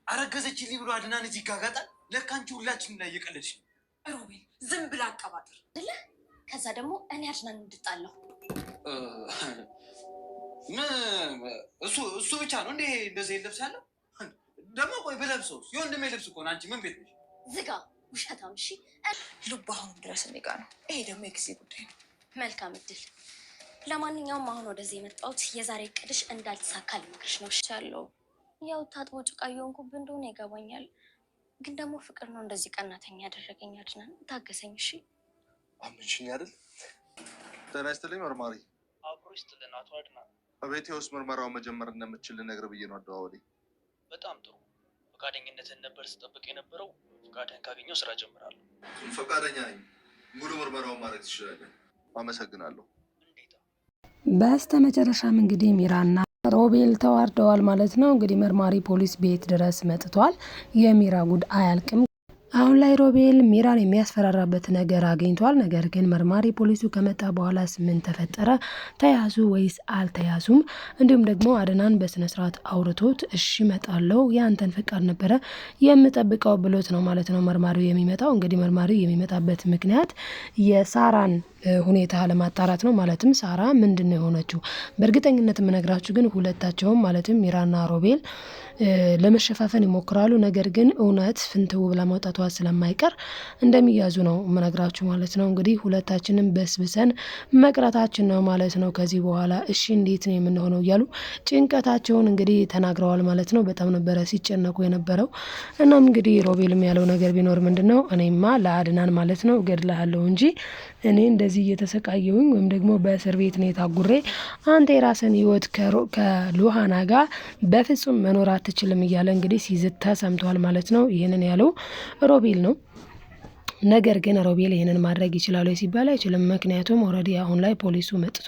አረገዘች ብሎ አድናን እዚህ ጋጋጣል። ለካ አንቺ ሁላችንም ላይ እየቀለድሽ ነው። ሮቤል ዝም ብላ አቀባጥር አይደለ? ከዛ ደግሞ እኔ አድናን እንድጣለሁ። እሱ ብቻ ነው እንዴ እንደዚህ ይለብሳለሁ? ደግሞ ቆይ ብለብሰውስ የወንድሜ ልብስ እኮ ነው። አንቺ ምን ቤት ነሽ? ዝጋ ውሸታም። እሺ ልቡ አሁን ድረስ እኔ ጋር ነው። ይሄ ደግሞ የጊዜ ጉዳይ ነው። መልካም እድል። ለማንኛውም አሁን ወደዚህ የመጣሁት የዛሬ እቅድሽ እንዳልተሳካ ልመክርሽ ነው። ሻለው ያው ታጥቦ ጭቃ እየሆንኩብህ እንደሆነ ይገባኛል፣ ግን ደግሞ ፍቅር ነው እንደዚህ ቀናተኛ ያደረገኝ። አድናን ታገሰኝ። እሺ አምንሽኝ አይደል? ጤና ይስጥልኝ መርማሪ። አብሮ ይስጥልን አቶ አድናን። በቤቴ ውስጥ ምርመራውን መጀመር እንደምችል ልነግር ብዬ ነው አደዋወሌ። በጣም ጥሩ። ፈቃደኝነትን ነበር ስጠብቅ የነበረው። ፈቃድህን ካገኘው ስራ ጀምራለሁ። ፈቃደኛ ነኝ። ሙሉ ምርመራውን ማድረግ ትችላለን። አመሰግናለሁ። በስተ መጨረሻም እንግዲህ ሚራና ሮቤል ተዋርደዋል ማለት ነው። እንግዲህ መርማሪ ፖሊስ ቤት ድረስ መጥቷል። የሚራ ጉድ አያልቅም። አሁን ላይ ሮቤል ሚራን የሚያስፈራራበት ነገር አግኝቷል። ነገር ግን መርማሪ ፖሊሱ ከመጣ በኋላስ ምን ተፈጠረ? ተያዙ ወይስ አልተያዙም? እንዲሁም ደግሞ አድናን በስነስርዓት አውርቶት እሺ እመጣለሁ ያንተን ፈቃድ ነበረ የምጠብቀው ብሎት ነው ማለት ነው መርማሪው የሚመጣው። እንግዲህ መርማሪው የሚመጣበት ምክንያት የሳራን ሁኔታ ለማጣራት ነው። ማለትም ሳራ ምንድነው የሆነችው? በእርግጠኝነት የምነግራችሁ ግን ሁለታቸውም ማለትም ሚራና ሮቤል ለመሸፋፈን ይሞክራሉ። ነገር ግን እውነት ፍንትው ብላ መውጣቷ ስለማይቀር እንደሚያዙ ነው የምነግራችሁ ማለት ነው። እንግዲህ ሁለታችንም በስብሰን መቅረታችን ነው ማለት ነው ከዚህ በኋላ። እሺ እንዴት ነው የምንሆነው እያሉ ጭንቀታቸውን እንግዲህ ተናግረዋል ማለት ነው። በጣም ነበረ ሲጨነቁ የነበረው። እናም እንግዲህ ሮቤልም ያለው ነገር ቢኖር ምንድነው እኔማ ለአድናን ማለት ነው እገድልሃለሁ እንጂ እኔ እንደዚህ እየተሰቃየሁኝ ወይም ደግሞ በእስር ቤት ነው የታጉሬ አንተ የራስን ህይወት ከሉሃና ጋር በፍጹም መኖር አትችልም እያለ እንግዲህ ሲዝት ተሰምቷል ማለት ነው። ይህንን ያለው ሮቤል ነው። ነገር ግን ሮቤል ይህንን ማድረግ ይችላል ሲባል አይችልም። ምክንያቱም ኦልሬዲ አሁን ላይ ፖሊሱ መጥቶ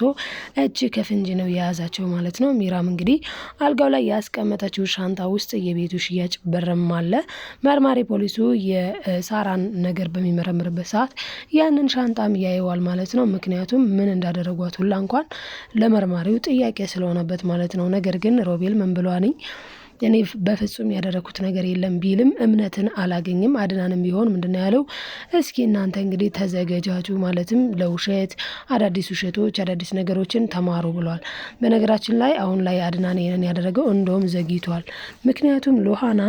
እጅ ከፍንጅ ነው የያዛቸው ማለት ነው። ሚራም እንግዲህ አልጋው ላይ ያስቀመጠችው ሻንጣ ውስጥ የቤቱ ሽያጭ በረም አለ። መርማሪ ፖሊሱ የሳራን ነገር በሚመረምርበት ሰዓት ያንን ሻንጣም ያየዋል ማለት ነው። ምክንያቱም ምን እንዳደረጓት ሁላ እንኳን ለመርማሪው ጥያቄ ስለሆነበት ማለት ነው። ነገር ግን ሮቤል ምን ብሏንኝ እኔ በፍጹም ያደረኩት ነገር የለም ቢልም እምነትን አላገኝም። አድናንም ቢሆን ምንድነው ያለው? እስኪ እናንተ እንግዲህ ተዘገጃጁ፣ ማለትም ለውሸት አዳዲስ ውሸቶች አዳዲስ ነገሮችን ተማሩ ብሏል። በነገራችን ላይ አሁን ላይ አድናን ይሄንን ያደረገው እንደውም ዘግይቷል። ምክንያቱም ሉሃና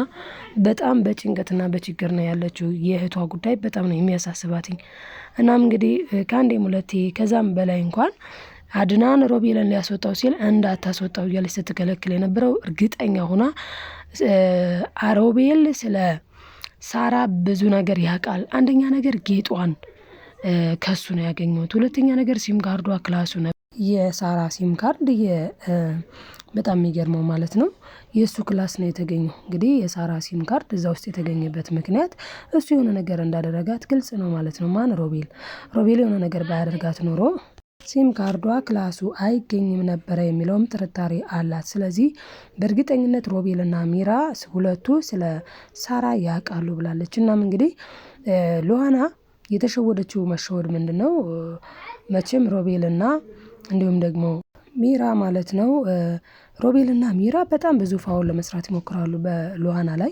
በጣም በጭንቀትና በችግር ነው ያለችው። የእህቷ ጉዳይ በጣም ነው የሚያሳስባትኝ። እናም እንግዲህ ከአንዴም ሁለቴ ከዛም በላይ እንኳን አድናን ሮቤልን ሊያስወጣው ሲል እንዳታስወጣው እያለች ስትከለክል የነበረው እርግጠኛ ሆና ሮቤል ስለ ሳራ ብዙ ነገር ያውቃል። አንደኛ ነገር ጌጧን ከሱ ነው ያገኘሁት። ሁለተኛ ነገር ሲም ካርዷ ክላሱ ነው የሳራ ሲም ካርድ በጣም የሚገርመው ማለት ነው የእሱ ክላስ ነው የተገኘው። እንግዲህ የሳራ ሲም ካርድ እዛ ውስጥ የተገኘበት ምክንያት እሱ የሆነ ነገር እንዳደረጋት ግልጽ ነው ማለት ነው። ማን? ሮቤል የሆነ ነገር ባያደርጋት ኖሮ ሲም ካርዷ ክላሱ አይገኝም ነበረ የሚለውም ጥርጣሬ አላት። ስለዚህ በእርግጠኝነት ሮቤልና ሚራ ሁለቱ ስለ ሳራ ያውቃሉ ብላለች። እናም እንግዲህ ሉሃና የተሸወደችው መሸወድ ምንድነው? መቼም ሮቤልና እንዲሁም ደግሞ ሚራ ማለት ነው ሮቤልና ሚራ በጣም ብዙ ፋውል ለመስራት ይሞክራሉ በሉሃና ላይ።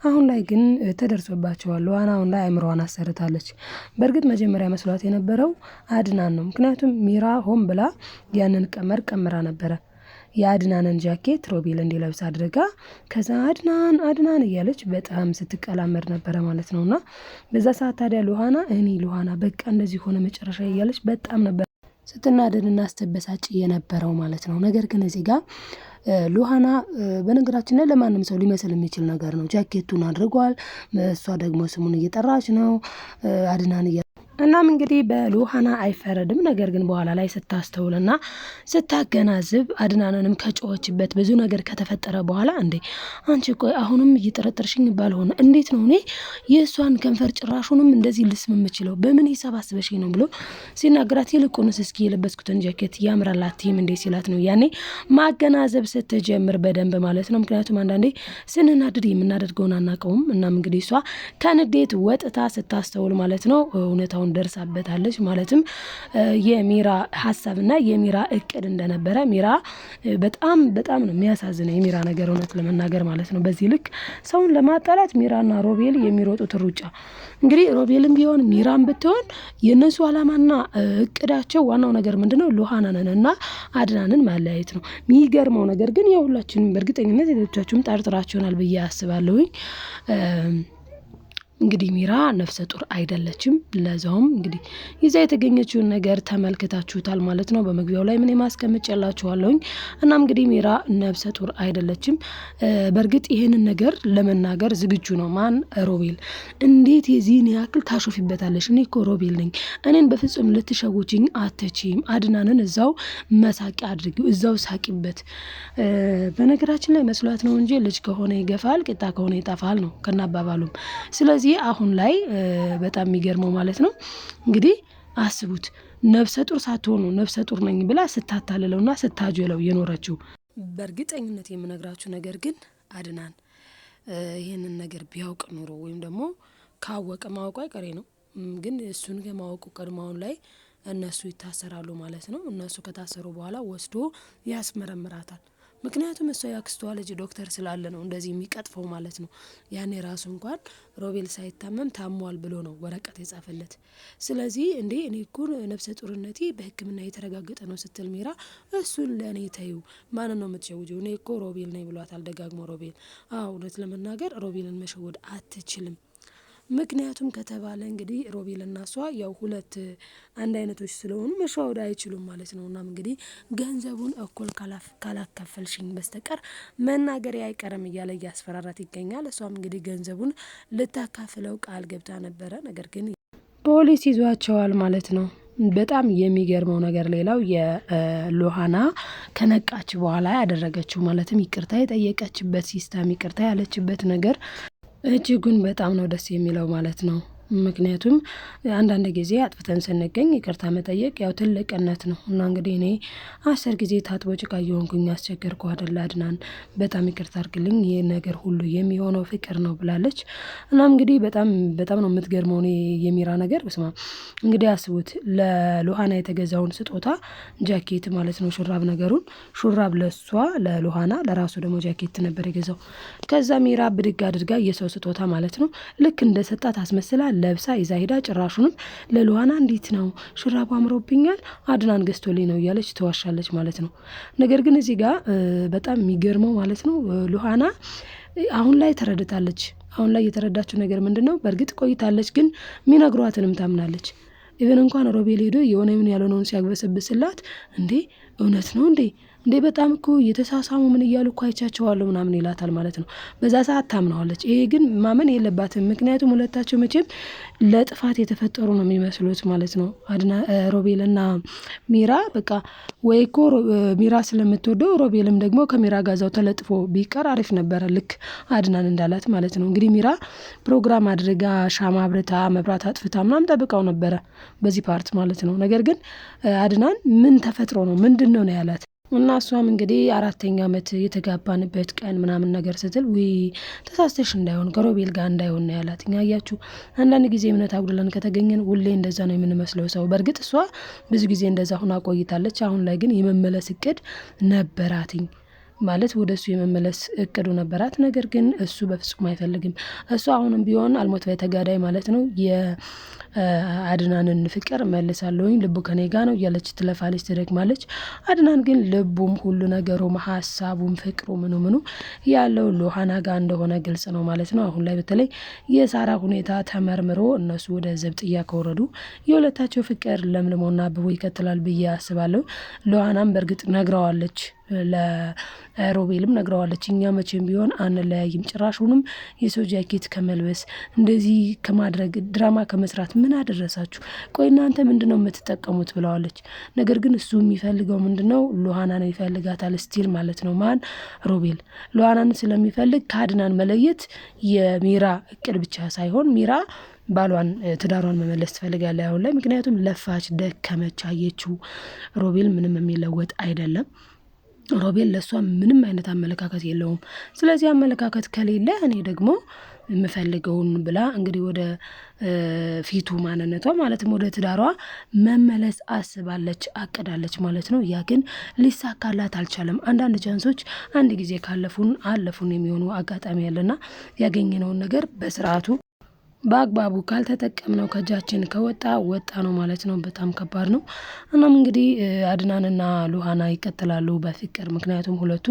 አሁን ላይ ግን ተደርሶባቸዋል። ሉሃና አሁን ላይ አእምሮዋን አሰርታለች። በእርግጥ መጀመሪያ መስሏት የነበረው አድናን ነው። ምክንያቱም ሚራ ሆን ብላ ያንን ቀመር ቀምራ ነበረ። የአድናንን ጃኬት ሮቤል እንዲለብስ አድርጋ ከዛ አድናን እያለች በጣም ስትቀላመድ ነበረ ማለት ነውና በዛ ሰዓት ታዲያ ሉሃና በቃ እንደዚህ ሆነ መጨረሻ እያለች በጣም ነበር ስትናደድና ስትበሳጭ የነበረው ማለት ነው። ነገር ግን እዚህ ጋር ሉሃና በነገራችን ላይ ለማንም ሰው ሊመስል የሚችል ነገር ነው። ጃኬቱን አድርጓል። እሷ ደግሞ ስሙን እየጠራች ነው አድናን እናም እንግዲህ በሉሃና አይፈረድም። ነገር ግን በኋላ ላይ ስታስተውልና ስታገናዝብ አድናንንም ከጮኸችበት ብዙ ነገር ከተፈጠረ በኋላ እንዴ አንቺ ቆይ አሁንም እየጠረጠርሽኝ ባልሆነ እንዴት ነው እኔ የእሷን ከንፈር ጭራሹንም እንደዚህ ልስም የምችለው በምን ሂሳብ አስበሽኝ ነው ብሎ ሲናገራት፣ ይልቁንስ እስኪ የለበስኩትን ጃኬት ያምራላት ይም እንዴ ሲላት ነው ያኔ ማገናዘብ ስትጀምር በደንብ ማለት ነው። ምክንያቱም አንዳንዴ ስንናድድ የምናደርገውን አናውቀውም። እናም እንግዲህ እሷ ከንዴት ወጥታ ስታስተውል ማለት ነው እውነታውን ደርሳበታለች። ማለትም የሚራ ሀሳብና የሚራ እቅድ እንደነበረ ሚራ በጣም ነው የሚያሳዝነው የሚራ ነገር እውነት ለመናገር ማለት ነው። በዚህ ልክ ሰውን ለማጣላት ሚራና ሮቤል የሚሮጡት ሩጫ እንግዲህ ሮቤልም ቢሆን ሚራም ብትሆን የእነሱ ዓላማና እቅዳቸው ዋናው ነገር ምንድነው ሉሃናንን እና አድናንን ማለያየት ነው። የሚገርመው ነገር ግን የሁላችንም በእርግጠኝነት ሌሎቻችሁም ጠርጥራችሁናል ብዬ አስባለሁኝ። እንግዲህ ሚራ ነፍሰ ጡር አይደለችም። ለዛውም እንግዲህ ይዛ የተገኘችውን ነገር ተመልክታችሁታል ማለት ነው። በመግቢያው ላይ ምን ማስቀምጬላችኋለሁኝ። እናም እንግዲህ ሚራ ነፍሰ ጡር አይደለችም። በእርግጥ ይሄንን ነገር ለመናገር ዝግጁ ነው ማን ሮቤል። እንዴት የዚህን ያክል ታሾፊበታለሽ? እኔ እኮ ሮቤል ነኝ። እኔን በፍጹም ልትሸውችኝ አትችይም። አድናንን እዛው መሳቂያ አድርጊው፣ እዛው ሳቂበት። በነገራችን ላይ መስሏት ነው እንጂ ልጅ ከሆነ ይገፋል፣ ቂጣ ከሆነ ይጠፋል ነው ከናባባሉም። ስለዚህ አሁን ላይ በጣም የሚገርመው ማለት ነው እንግዲህ አስቡት ነፍሰ ጡር ሳትሆኑ ነፍሰ ጡር ነኝ ብላ ስታታልለውና ስታጀለው የኖረችው። በእርግጠኝነት የምነግራችሁ ነገር ግን አድናን ይህንን ነገር ቢያውቅ ኑሮ ወይም ደግሞ ካወቀ ማወቁ አይቀሬ ነው፣ ግን እሱን ከማወቁ ቀድማውን ላይ እነሱ ይታሰራሉ ማለት ነው። እነሱ ከታሰሩ በኋላ ወስዶ ያስመረምራታል። ምክንያቱም እሷ ያክስቷ ልጅ ዶክተር ስላለ ነው እንደዚህ የሚቀጥፈው ማለት ነው። ያኔ ራሱ እንኳን ሮቤል ሳይታመም ታሟል ብሎ ነው ወረቀት የጻፈለት። ስለዚህ እንዴ እኔ እኮ ነፍሰ ጡርነቴ በሕክምና የተረጋገጠ ነው ስትል ሚራ እሱን ለእኔ ተዩ፣ ማን ነው የምትሸውጂው? እኔ እኮ ሮቤል ነኝ ብሏታል ደጋግሞ ሮቤል። እውነት ለመናገር ሮቤልን መሸወድ አትችልም። ምክንያቱም ከተባለ እንግዲህ ሮቤልና እሷ ያው ሁለት አንድ አይነቶች ስለሆኑ መሸዋወድ አይችሉም ማለት ነው። እናም እንግዲህ ገንዘቡን እኩል ካላካፈልሽኝ በስተቀር መናገር አይቀርም እያለ እያስፈራራት ይገኛል። እሷም እንግዲህ ገንዘቡን ልታካፍለው ቃል ገብታ ነበረ። ነገር ግን ፖሊስ ይዟቸዋል ማለት ነው። በጣም የሚገርመው ነገር ሌላው የሉሃና ከነቃች በኋላ ያደረገችው ማለትም ይቅርታ የጠየቀችበት ሲስተም፣ ይቅርታ ያለችበት ነገር እጅጉን በጣም ነው ደስ የሚለው ማለት ነው። ምክንያቱም አንዳንድ ጊዜ አጥፍተን ስንገኝ ይቅርታ መጠየቅ ያው ትልቅነት ነው እና እንግዲህ እኔ 10 ጊዜ ታጥቦ ጭቃ እየሆንኩኝ አስቸገርኩ አይደል አድናን፣ በጣም ይቅርታ አድርግልኝ፣ ይህ ነገር ሁሉ የሚሆነው ፍቅር ነው ብላለች። እናም እንግዲህ በጣም ነው የምትገርመው እኔ የሚራ ነገር በስማ እንግዲህ አስቡት ለሉሃና የተገዛውን ስጦታ ጃኬት ማለት ነው ሹራብ ለሷ ለሉሃና ለራሱ ደግሞ ጃኬት ነበር የገዛው። ከዛ ሚራ ብድግ አድርጋ የሰው ስጦታ ማለት ነው ልክ እንደሰጣት አስመስላ ለብሳ ይዛ ሄዳ ጭራሹንም ለሉሃና እንዴት ነው ሹራቡ አምሮብኛል አድናን ገዝቶልኝ ነው እያለች ትዋሻለች ማለት ነው። ነገር ግን እዚህ ጋር በጣም የሚገርመው ማለት ነው ሉሃና አሁን ላይ ተረድታለች። አሁን ላይ የተረዳችው ነገር ምንድነው? በእርግጥ ቆይታለች፣ ግን ሚነግሯትንም ታምናለች። ኢቨን እንኳን ሮቤል ሄዶ የሆነ ምን ያልሆነውን ሲያግበሰብስላት እንዴ እውነት ነው እንዴ በጣም እኮ እየተሳሳሙ ምን እያሉ እኮ አይቻቸዋለሁ ምናምን ይላታል ማለት ነው። በዛ ሰዓት ታምናዋለች። ይሄ ግን ማመን የለባትም። ምክንያቱም ሁለታቸው መቼም ለጥፋት የተፈጠሩ ነው የሚመስሉት ማለት ነው። ሮቤልና ሚራ በቃ ወይ እኮ ሚራ ስለምትወደው ሮቤልም ደግሞ ከሚራ ጋዛው ተለጥፎ ቢቀር አሪፍ ነበረ፣ ልክ አድናን እንዳላት ማለት ነው። እንግዲህ ሚራ ፕሮግራም አድርጋ ሻማ አብርታ መብራት አጥፍታ ምናምን ጠብቃው ነበረ በዚህ ፓርት ማለት ነው። ነገር ግን አድናን ምን ተፈጥሮ ነው ምንድን ነው ያላት እና እሷም እንግዲህ 4ኛ ዓመት የተጋባንበት ቀን ምናምን ነገር ስትል ተሳስተሽ እንዳይሆን ከሮቤል ጋር እንዳይሆን ነው ያላት። እኛ አያችሁ አንዳንድ ጊዜ እምነት አጉድለን ከተገኘን ሁሌ እንደዛ ነው የምንመስለው ሰው። በእርግጥ እሷ ብዙ ጊዜ እንደዛ ሆና ቆይታለች። አሁን ላይ ግን የመመለስ እቅድ ነበራትኝ ማለት ወደሱ የመመለስ እቅዱ ነበራት። ነገር ግን እሱ በፍጹም አይፈልግም። እሱ አሁንም ቢሆን አልሞት ባይ ተጋዳይ ማለት ነው የአድናንን ፍቅር መልሳለሁኝ ልቡ ከኔ ጋር ነው እያለች ትለፋለች፣ ትደግማለች። አድናን ግን ልቡም ሁሉ ነገሩም ሀሳቡም ፍቅሩ ምኑ ያለው ሉሃና ጋር እንደሆነ ግልጽ ነው ማለት ነው። አሁን ላይ በተለይ የሳራ ሁኔታ ተመርምሮ እነሱ ወደ ዘብጥያ ከወረዱ የሁለታቸው ፍቅር ለምልሞና አብቦ ይቀጥላል ብዬ አስባለሁ። ሉሃናም በእርግጥ ነግረዋለች ለሮቤልም ነግረዋለች። እኛ መቼም ቢሆን አንለያይም፣ ጭራሹንም የሰው ጃኬት ከመልበስ እንደዚህ ከማድረግ ድራማ ከመስራት ምን አደረሳችሁ? ቆይ እናንተ ምንድን ነው የምትጠቀሙት? ብለዋለች። ነገር ግን እሱ የሚፈልገው ምንድን ነው? ሉሃናን ይፈልጋታል ስቲል ማለት ነው። ማን? ሮቤል ሉሃናን ስለሚፈልግ ከአድናን መለየት የሚራ እቅድ ብቻ ሳይሆን ሚራ ባሏን ትዳሯን መመለስ ትፈልጋለች አሁን ላይ። ምክንያቱም ለፋች፣ ደከመች፣ አየችው። ሮቤል ምንም የሚለወጥ አይደለም። ሮቤል ለእሷ ምንም አይነት አመለካከት የለውም። ስለዚህ አመለካከት ከሌለ እኔ ደግሞ የምፈልገውን ብላ እንግዲህ ወደ ፊቱ ማንነቷ ማለትም ወደ ትዳሯ መመለስ አስባለች፣ አቅዳለች ማለት ነው። ያ ግን ሊሳካላት አልቻለም። አንዳንድ ቻንሶች አንድ ጊዜ ካለፉን አለፉን የሚሆኑ አጋጣሚ ያለና ያገኘነውን ነገር በስርዓቱ በአግባቡ ካልተጠቀምነው ከእጃችን ከወጣ ወጣ ነው ማለት ነው። በጣም ከባድ ነው። እናም እንግዲህ አድናንና ሉሃና ይቀጥላሉ በፍቅር ምክንያቱም ሁለቱ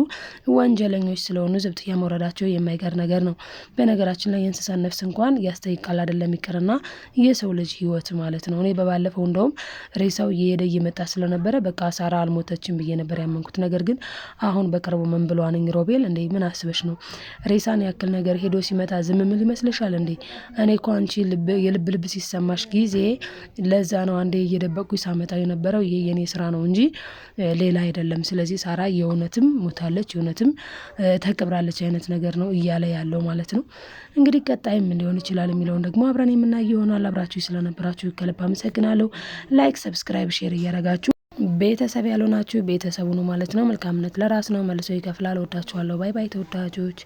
ወንጀለኞች ስለሆኑ ዘብጥያ መውረዳቸው የማይቀር ነገር ነው። በነገራችን ላይ የእንስሳት ነፍስ እንኳን ያስጠይቃል አይደለም ይቅርና የሰው ልጅ ህይወት ማለት ነው። እኔ በባለፈው እንደውም ሬሳው እየሄደ እየመጣ ስለነበረ በቃ ሳራ አልሞተችም ብዬ ነበር ያመንኩት። ነገር ግን አሁን በቅርቡ ምን ብሏንኝ ሮቤል እንዴ ምን አስበሽ ነው ሬሳን ያክል ነገር ሄዶ ሲመጣ ዝም ምን ይመስልሻል እንዴ? እኔ እኮ አንቺ የልብ ልብ ሲሰማሽ ጊዜ ለዛ ነው አንዴ እየደበቅኩኝ ሳመጣው የነበረው ይሄ የኔ ስራ ነው እንጂ ሌላ አይደለም። ስለዚህ ሳራ የእውነትም ሞታለች፣ የእውነትም ተቀብራለች አይነት ነገር ነው እያለ ያለው ማለት ነው። እንግዲህ ቀጣይ ምን ሊሆን ይችላል የሚለውን ደግሞ አብረን የምናየው ይሆናል። አብራችሁ ስለነበራችሁ ከልብ አመሰግናለሁ። ላይክ፣ ሰብስክራይብ፣ ሼር እያደረጋችሁ ቤተሰብ ያልሆናችሁ ቤተሰቡ ነው ማለት ነው። መልካምነት ለራስ ነው፣ መልሶ ይከፍላል። ወዳችኋለሁ። ባይ ባይ ተወዳጆች።